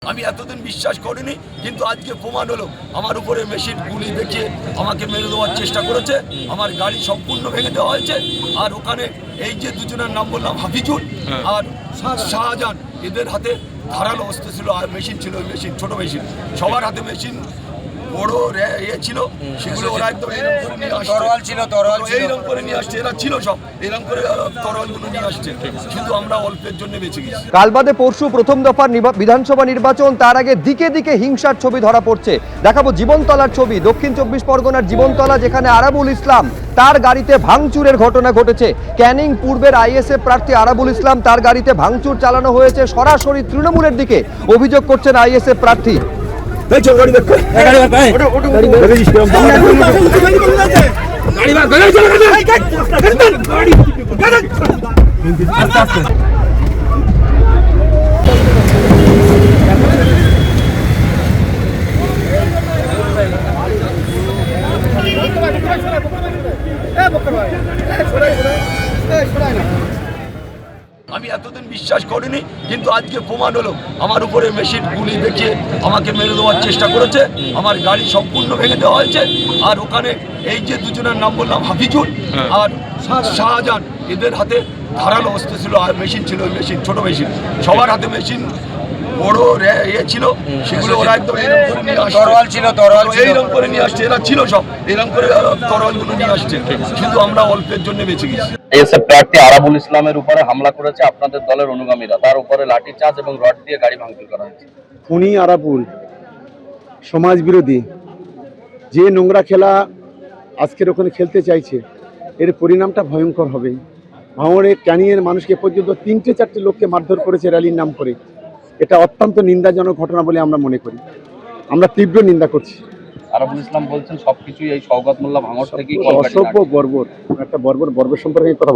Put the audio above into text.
আমি এতদিন বিশ্বাস করিনি, কিন্তু আজকে প্রমাণ হলো। আমার উপরে মেশিন গুলি দেখিয়ে আমাকে মেরে দেওয়ার চেষ্টা করেছে, আমার গাড়ি সম্পূর্ণ ভেঙে দেওয়া হয়েছে। আর ওখানে এই যে দুজনের নাম বললাম, হাফিজুল আর শাহজাহান, এদের হাতে ধারালো অস্ত্র ছিল আর মেশিন ছিল, ওই মেশিন ছোট মেশিন, সবার হাতে মেশিন বড় ইয়ে ছিল, সেগুলো ওরা একদম এইরকম করে নিয়ে আসছে, এরা ছিল সব এরকম করে তরোয়ালগুলো নিয়ে আসছে, শুধু আমরা অল্পের জন্য বেঁচে গেছি। কাল বাদে পরশু প্রথম দফার বিধানসভা নির্বাচন, তার আগে দিকে দিকে হিংসার ছবি ধরা পড়ছে। দেখাবো জীবনতলার ছবি, দক্ষিণ 24 পরগনার জীবনতলা, যেখানে আরাবুল ইসলাম তার গাড়িতে ভাঙচুরের ঘটনা ঘটেছে। ক্যানিং পূর্বের আইএসএফ প্রার্থী আরাবুল ইসলাম, তার গাড়িতে ভাঙচুর চালানো হয়েছে সরাসরি তৃণমূলের দিকে, অভিযোগ করছেন আইএসএফ প্রার্থী। আমি এতদিন বিশ্বাস করিনি, কিন্তু আজকে প্রমাণ হলো। আমার উপরে মেশিন গুলি দেখিয়ে আমাকে মেরে দেওয়ার চেষ্টা করেছে, আমার গাড়ি সম্পূর্ণ ভেঙে দেওয়া হয়েছে। আর ওখানে এই যে দুজনের নাম বললাম, হাফিজুল আর শাহজাহান, এদের হাতে ধারালো অস্ত্র ছিল আর মেশিন ছিল, ওই মেশিন ছোট মেশিন, সবার হাতে মেশিন বড় ইয়ে ছিল, সেগুলো ওরা একদম এইরকম করে নিয়ে আসছে, এরা ছিল সব এরকম করে তরোয়ালগুলো নিয়ে আসছে, শুধু আমরা অল্পের জন্য বেঁচে গেছি। আইএসএফ প্রার্থী আরাবুল ইসলামের উপরে হামলা করেছে আপনাদের দলের অনুগামীরা, তার উপরে লাঠিচার্জ এবং রড দিয়ে গাড়ি ভাঙচুর করা হয়েছে। খুনি আরাবুল সমাজ বিরোধী, যে নোংরা খেলা আজকের ওখানে খেলতে চাইছে, এর পরিণামটা ভয়ঙ্কর হবে। ভাঙড়ে ক্যানিংয়ের মানুষকে পর্যন্ত 3-4 লোককে মারধর করেছে র্যালির নাম করে। এটা অত্যন্ত নিন্দাজনক ঘটনা বলে আমরা মনে করি, আমরা তীব্র নিন্দা করছি। আরাবুল ইসলাম বলছেন সবকিছুই এই শওকত মোল্লা ভাঙড় থেকেই অসভ্য বর্বর, একটা বর্বর সম্পর্কে কথা বলি।